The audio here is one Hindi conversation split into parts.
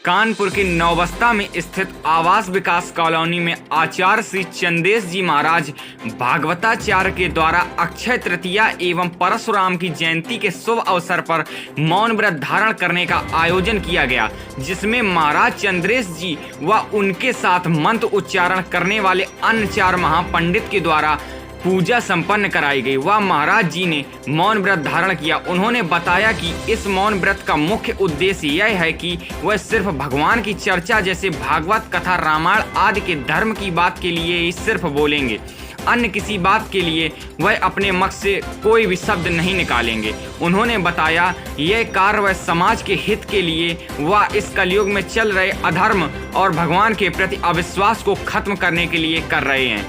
कानपुर के नौबस्ता में स्थित आवास विकास कॉलोनी में आचार्य श्री चंदेश जी महाराज भागवताचार्य के द्वारा अक्षय तृतीया एवं परशुराम की जयंती के शुभ अवसर पर मौन व्रत धारण करने का आयोजन किया गया, जिसमें महाराज चंद्रेश जी व उनके साथ मंत्र उच्चारण करने वाले अन्य 4 महापंडित के द्वारा पूजा संपन्न कराई गई। वह महाराज जी ने मौन व्रत धारण किया। उन्होंने बताया कि इस मौन व्रत का मुख्य उद्देश्य यह है कि वह सिर्फ भगवान की चर्चा जैसे भागवत कथा, रामायण आदि के धर्म की बात के लिए ही सिर्फ बोलेंगे। अन्य किसी बात के लिए वह अपने मुख से कोई भी शब्द नहीं निकालेंगे। उन्होंने बताया यह कार्य वह समाज के हित के लिए व इस कलयुग में चल रहे अधर्म और भगवान के प्रति अविश्वास को खत्म करने के लिए कर रहे हैं।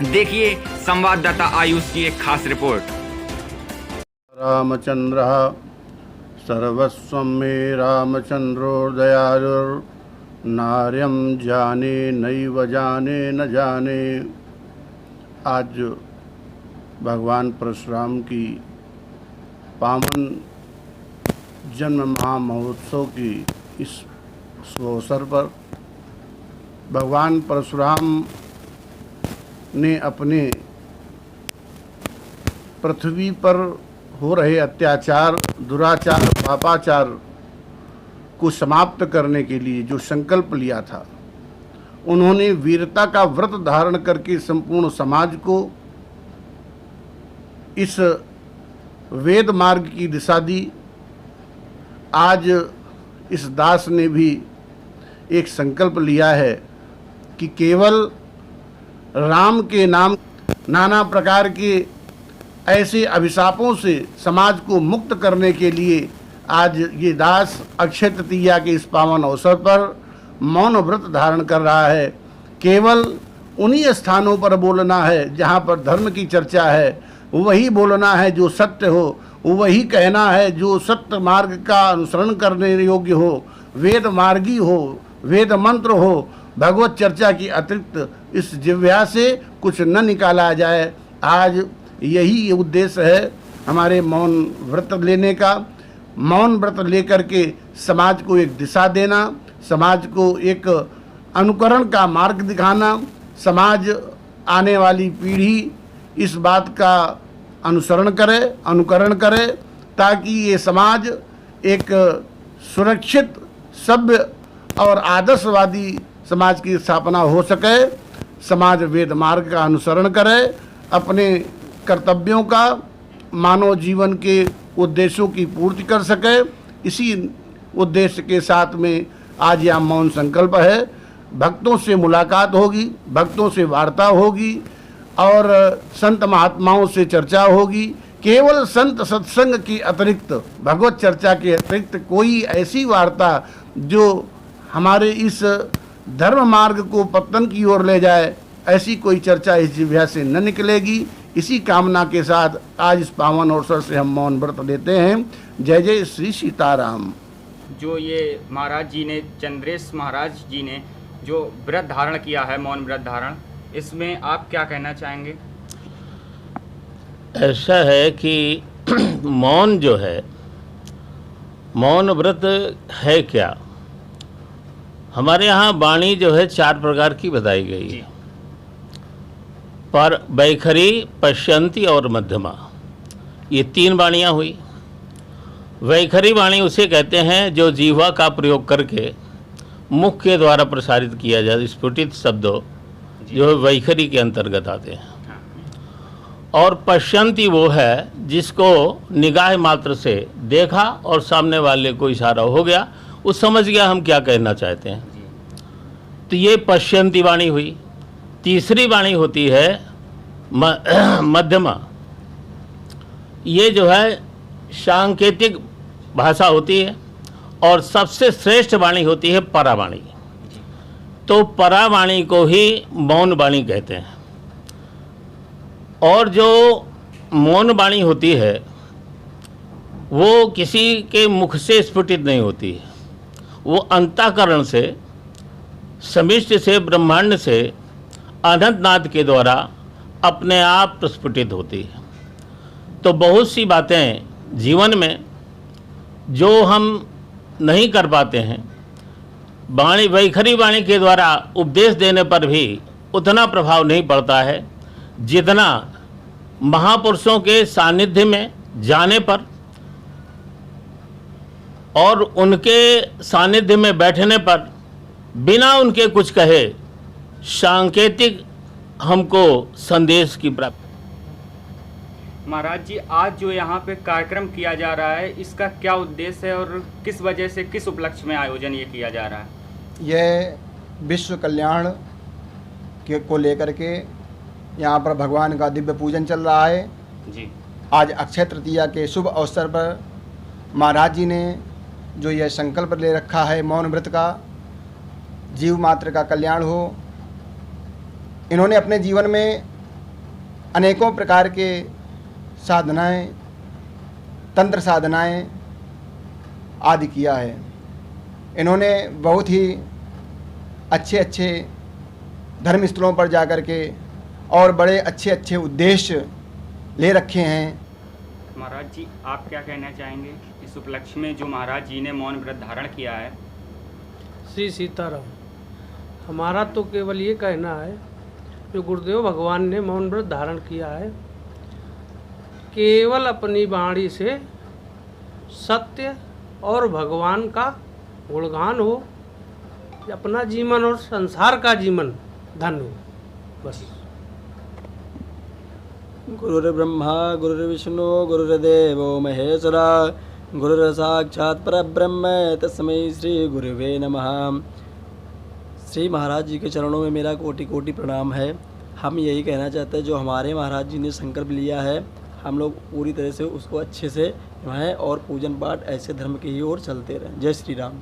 देखिए संवाददाता आयुष की एक खास रिपोर्ट। रामचंद्र सर्वस्वं मे रामचंद्रो दयालुर्नार्यं जाने नैव जाने न जाने। आज भगवान परशुराम की पावन जन्म महामहोत्सव की इस अवसर पर भगवान परशुराम ने अपने पृथ्वी पर हो रहे अत्याचार, दुराचार, पापाचार को समाप्त करने के लिए जो संकल्प लिया था, उन्होंने वीरता का व्रत धारण करके संपूर्ण समाज को इस वेद मार्ग की दिशा दी। आज इस दास ने भी एक संकल्प लिया है कि केवल राम के नाम नाना प्रकार के ऐसे अभिशापों से समाज को मुक्त करने के लिए आज ये दास अक्षय तृतीया के इस पावन अवसर पर मौन व्रत धारण कर रहा है। केवल उन्हीं स्थानों पर बोलना है जहाँ पर धर्म की चर्चा है, वही बोलना है जो सत्य हो, वही कहना है जो सत्य मार्ग का अनुसरण करने योग्य हो, वेद मार्गी हो, वेद मंत्र हो। भगवत चर्चा की अतिरिक्त इस जिह्वा से कुछ न निकाला जाए। आज यही उद्देश्य है हमारे मौन व्रत लेने का। मौन व्रत लेकर के समाज को एक दिशा देना, समाज को एक अनुकरण का मार्ग दिखाना, समाज आने वाली पीढ़ी इस बात का अनुसरण करे, अनुकरण करे, ताकि ये समाज एक सुरक्षित, सभ्य और आदर्शवादी समाज की स्थापना हो सके। समाज वेद मार्ग का अनुसरण करे, अपने कर्तव्यों का, मानव जीवन के उद्देश्यों की पूर्ति कर सके। इसी उद्देश्य के साथ में आज यह मौन संकल्प है। भक्तों से मुलाकात होगी, भक्तों से वार्ता होगी और संत महात्माओं से चर्चा होगी। केवल संत सत्संग की अतिरिक्त, भगवत चर्चा के अतिरिक्त कोई ऐसी वार्ता जो हमारे इस धर्म मार्ग को पतन की ओर ले जाए, ऐसी कोई चर्चा इस जिह्वा से न निकलेगी। इसी कामना के साथ आज इस पावन अवसर से हम मौन व्रत लेते हैं। जय जय श्री सीताराम। जो ये महाराज जी ने, चंद्रेश महाराज जी ने जो व्रत धारण किया है, मौन व्रत धारण, इसमें आप क्या कहना चाहेंगे? ऐसा है कि मौन जो है, मौन व्रत है क्या? हमारे यहाँ वाणी जो है 4 प्रकार की बताई गई है, पर वैखरी, पश्यंती और मध्यमा, ये 3 वाणियाँ हुई। वैखरी वाणी उसे कहते हैं जो जीवा का प्रयोग करके मुख के द्वारा प्रसारित किया जाए, स्फुटित शब्दों जो वैखरी के अंतर्गत आते हैं। और पश्यंती वो है जिसको निगाह मात्र से देखा और सामने वाले को इशारा हो गया, वो समझ गया हम क्या कहना चाहते हैं। तो ये पश्यंती वाणी हुई। तीसरी वाणी होती है मध्यमा। ये जो है सांकेतिक भाषा होती है। और सबसे श्रेष्ठ वाणी होती है परावाणी। तो परावाणी को ही मौन वाणी कहते हैं। और जो मौन वाणी होती है वो किसी के मुख से स्फुटित नहीं होती है, वो अंतःकरण से, समिष्ट से, ब्रह्मांड से, अनंतनाद के द्वारा अपने आप प्रस्फुटित होती है। तो बहुत सी बातें जीवन में जो हम नहीं कर पाते हैं, वाणी वैखरी वाणी के द्वारा उपदेश देने पर भी उतना प्रभाव नहीं पड़ता है जितना महापुरुषों के सानिध्य में जाने पर और उनके सानिध्य में बैठने पर बिना उनके कुछ कहे सांकेतिक हमको संदेश की प्राप्ति। महाराज जी, आज जो यहाँ पे कार्यक्रम किया जा रहा है, इसका क्या उद्देश्य है और किस वजह से, किस उपलक्ष्य में आयोजन ये किया जा रहा है? यह विश्व कल्याण को लेकर के यहाँ पर भगवान का दिव्य पूजन चल रहा है जी। आज अक्षय तृतीया के शुभ अवसर पर महाराज जी ने जो यह संकल्प ले रखा है मौन व्रत का, जीव मात्र का कल्याण हो। इन्होंने अपने जीवन में अनेकों प्रकार के साधनाएं, तंत्र साधनाएं आदि किया है। इन्होंने बहुत ही अच्छे अच्छे धर्म स्थलों पर जाकर के और बड़े अच्छे अच्छे उद्देश्य ले रखे हैं। महाराज जी, आप क्या कहना चाहेंगे इस उपलक्ष्य में जो महाराज जी ने मौन व्रत धारण किया है? श्री सीताराम। हमारा तो केवल ये कहना है, जो गुरुदेव भगवान ने मौन व्रत धारण किया है, केवल अपनी वाणी से सत्य और भगवान का गुणगान हो, अपना जीवन और संसार का जीवन धन्य हो, बस। गुरुर्ब्रह्मा गुरुर्विष्णु गुरुर्देवो महेश्वरा गुरुर्साक्षात् परब्रह्म तस्मै श्री गुरुवे नमः। श्री महाराज जी के चरणों में मेरा कोटि कोटि प्रणाम है। हम यही कहना चाहते हैं, जो हमारे महाराज जी ने संकल्प लिया है, हम लोग पूरी तरह से उसको अच्छे से निभाएं और पूजन पाठ ऐसे धर्म की ही ओर चलते रहें। जय श्री राम।